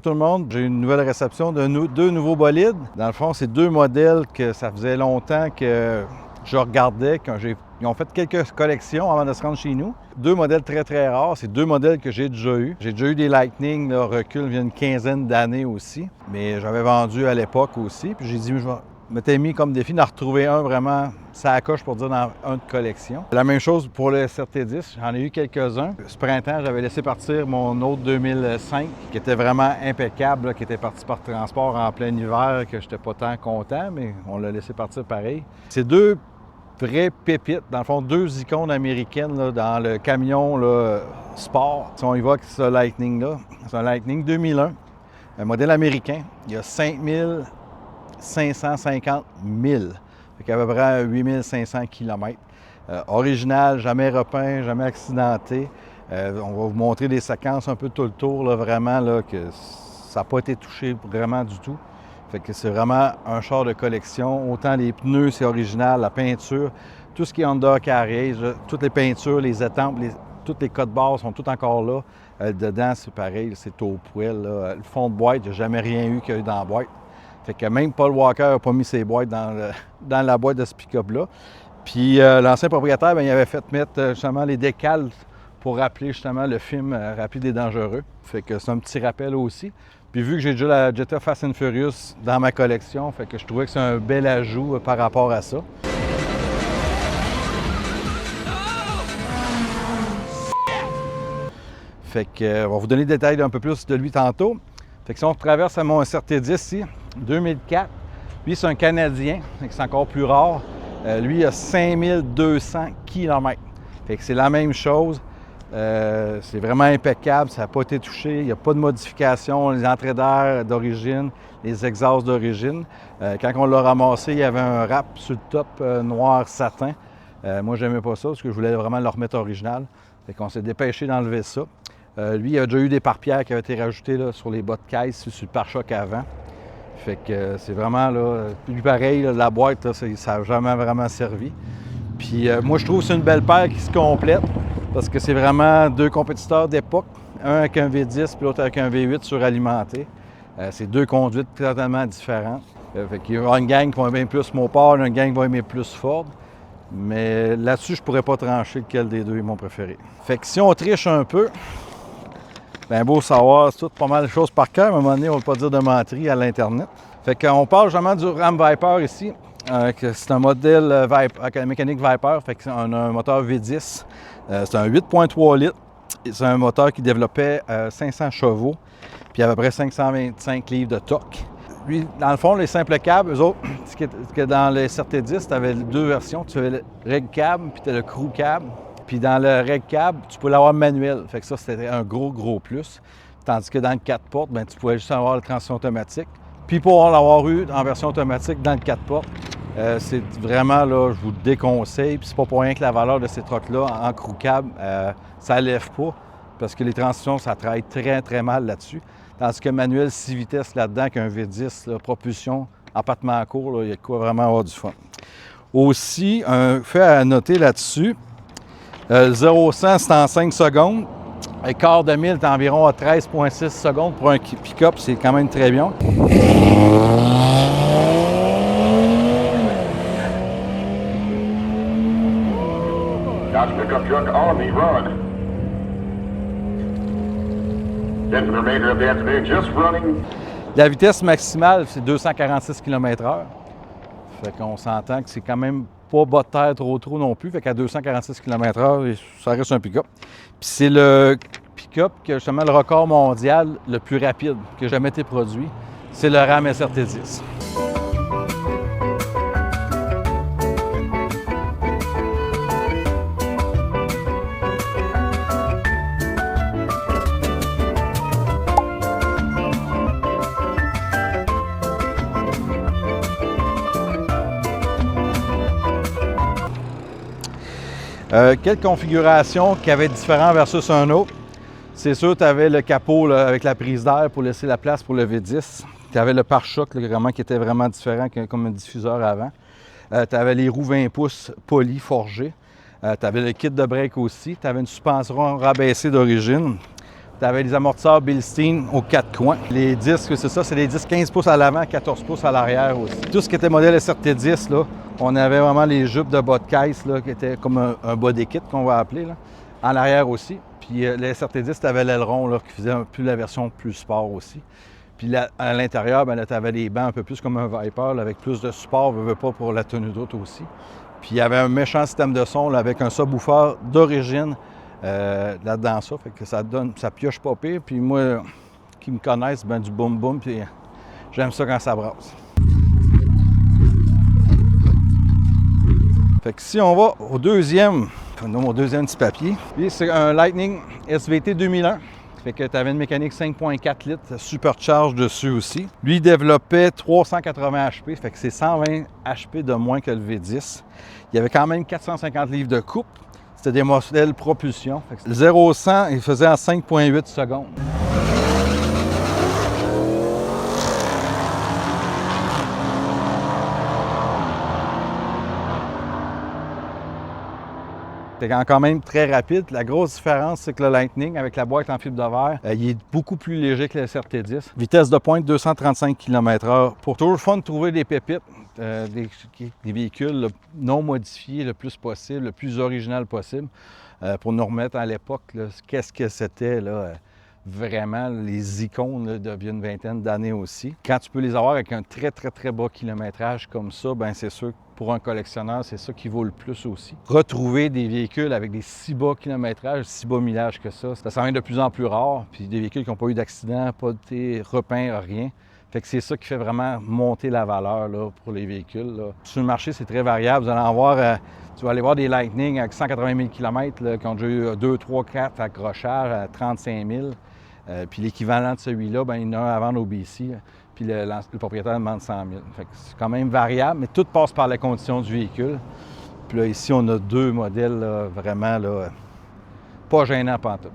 tout le monde. J'ai une nouvelle réception de deux nouveaux bolides. Dans le fond, c'est deux modèles que ça faisait longtemps que je regardais. Ils ont fait quelques collections avant de se rendre chez nous. Deux modèles très, très rares. C'est deux modèles que j'ai déjà eus. J'ai déjà eu des Lightning, là, recul, il y a une quinzaine d'années aussi. Mais j'avais vendu à l'époque aussi. Puis j'ai dit, je m'étais mis comme défi d'en retrouver un vraiment, ça accroche pour dire dans un de collection. La même chose pour le SRT10, j'en ai eu quelques-uns. Ce printemps, j'avais laissé partir mon autre 2005 qui était vraiment impeccable, là, qui était parti par transport en plein hiver, que je n'étais pas tant content, mais on l'a laissé partir pareil. C'est deux vraies pépites, dans le fond, deux icônes américaines là, dans le camion là, sport. Si on y va avec ce Lightning-là, c'est un Lightning 2001, un modèle américain. Il y a 550 000, fait à peu près 8500 km. Original, jamais repeint, jamais accidenté. On va vous montrer des séquences un peu tout le tour, là, vraiment, là, que ça n'a pas été touché vraiment du tout. Fait que c'est vraiment un char de collection. Autant les pneus, c'est original, la peinture, tout ce qui est Honda Carriage, toutes les peintures, les étampes, toutes les codes barres sont toutes encore là. Dedans, c'est pareil, c'est au poêle. Là. Le fond de boîte, il n'y a jamais rien eu qu'il y a eu dans la boîte. Fait que même Paul Walker n'a pas mis ses boîtes dans la boîte de ce pick-up-là. Puis l'ancien propriétaire, bien, il avait fait mettre justement les décals pour rappeler justement le film Rapide et dangereux. Fait que c'est un petit rappel aussi. Puis vu que j'ai déjà la Jetta Fast and Furious dans ma collection, fait que je trouvais que c'est un bel ajout par rapport à ça. Fait que on va vous donner des détails un peu plus de lui tantôt. Fait que si on traverse à mon SRT10 ici, 2004, lui c'est un Canadien, c'est encore plus rare. Lui il a 5200 km. Fait que c'est la même chose. C'est vraiment impeccable, ça n'a pas été touché, il n'y a pas de modification, les entrées d'air d'origine, les exhausts d'origine. Quand on l'a ramassé, il y avait un wrap sur le top noir satin. Moi, je n'aimais pas ça parce que je voulais vraiment le remettre original. Fait qu'on s'est dépêché d'enlever ça. Lui, il a déjà eu des pare-pierres qui avaient été rajoutées là, sur les bas de caisse, sur le pare-choc avant. Fait que c'est vraiment, là, lui pareil, là, la boîte, là, ça n'a jamais vraiment servi. Puis moi, je trouve que c'est une belle paire qui se complète parce que c'est vraiment deux compétiteurs d'époque, un avec un V10 puis l'autre avec un V8 suralimenté. C'est deux conduites totalement différentes. Fait qu'il y aura une gang qui va aimer plus Mopar, une gang qui va aimer plus Ford. Mais là-dessus, je pourrais pas trancher lequel des deux est mon préféré. Fait que si on triche un peu, bien beau savoir, c'est tout pas mal de choses par cœur. À un moment donné, on ne va pas dire de menterie à l'Internet. Fait qu'on parle justement du Ram Viper ici. C'est un modèle avec la mécanique Viper, fait qu'on a un moteur V10. C'est un 8.3 litres. C'est un moteur qui développait 500 chevaux, puis à peu près 525 livres de torque. Lui, dans le fond, les simples câbles, eux autres, que dans le SRT10, tu avais deux versions. Tu avais le reg cab, puis tu as le crew cab. Puis dans le reg cab, tu pouvais l'avoir manuel. Fait que ça, c'était un gros plus. Tandis que dans le 4 portes, bien, tu pouvais juste avoir la transition automatique. Puis pour l'avoir eu en version automatique dans le 4 portes, c'est vraiment, là, je vous le déconseille. Puis c'est pas pour rien que la valeur de ces trucks-là en crew cab, ça lève pas. Parce que les transitions, ça travaille très, très mal là-dessus. Tandis que manuel 6 vitesses là-dedans, qu'un V10, là, propulsion en pattement court, là, il y a de quoi vraiment avoir du fun. Aussi, un fait à noter là-dessus, 0-100, c'est en 5 secondes. Un quart de mille, c'est environ à 13,6 secondes pour un pick-up, c'est quand même très bien. Dodge pickup truck on the run. Then for the remainder of the afternoon, just running. La vitesse maximale, c'est 246 km/h. Fait qu'on s'entend que c'est quand même pas bas de terre trop non plus. Fait qu'à 246 km/h, ça reste un pick-up. Puis c'est le pick-up qui a justement le record mondial le plus rapide qui a jamais été produit. C'est le Ram SRT10. Quelle configuration qui avait différent versus un autre? C'est sûr, tu avais le capot là, avec la prise d'air pour laisser la place pour le V10. Tu avais le pare-choc vraiment, qui était vraiment différent comme un diffuseur avant. Tu avais les roues 20 pouces polies forgées. Tu avais le kit de break aussi. Tu avais une suspension rabaissée d'origine. Tu avais les amortisseurs Bilstein aux 4 coins. Les disques, c'est ça, c'est des disques 15 pouces à l'avant, 14 pouces à l'arrière aussi. Tout ce qui était modèle SRT10, là, on avait vraiment les jupes de bas de caisse, là, qui étaient comme un body kit qu'on va appeler, là, en arrière aussi. Puis le SRT10, tu avais l'aileron là, qui faisait plus la version plus sport aussi. Puis là, à l'intérieur, tu avais les bancs un peu plus comme un Viper, là, avec plus de support, veut pas pour la tenue de route aussi. Puis il y avait un méchant système de son là, avec un subwoofer d'origine là-dedans ça. Fait que ça pioche pas pire. Puis moi, qui me connaissent, du boom boom, puis j'aime ça quand ça brasse. Fait que si on va au deuxième petit papier, puis c'est un Lightning SVT 2001. Fait que tu avais une mécanique 5.4 litres, supercharge dessus aussi. Lui, il développait 380 HP, fait que c'est 120 HP de moins que le V10. Il y avait quand même 450 livres de coupe. C'était des modèles propulsion. Fait que le 0-100, il faisait en 5.8 secondes. C'est quand même très rapide. La grosse différence, c'est que le Lightning, avec la boîte en fibre de verre, il est beaucoup plus léger que le SRT10. Vitesse de pointe, 235 km/h. Pour toujours le fun de trouver des pépites, des véhicules là, non modifiés le plus possible, le plus original possible, pour nous remettre à l'époque, qu'est-ce que c'était là, vraiment les icônes là, d'il y a une vingtaine d'années aussi. Quand tu peux les avoir avec un très, très, très bas kilométrage comme ça, c'est sûr que pour un collectionneur, c'est ça qui vaut le plus aussi. Retrouver des véhicules avec des si bas kilométrages, si bas millage que ça s'en vient de plus en plus rare. Puis des véhicules qui n'ont pas eu d'accident, pas été repeints, rien. Fait que c'est ça qui fait vraiment monter la valeur là, pour les véhicules. Là. Sur le marché, c'est très variable. Vous allez en voir, tu vas aller voir des Lightning avec 180 000 km là, qui ont déjà eu 2, 3, 4 accrochages à 35 000. Puis l'équivalent de celui-là, il y en a un à vendre au BC. Puis le propriétaire demande 100 000. Fait que c'est quand même variable, mais tout passe par les conditions du véhicule. Puis là, ici, on a deux modèles là, vraiment là, pas gênants pantoute.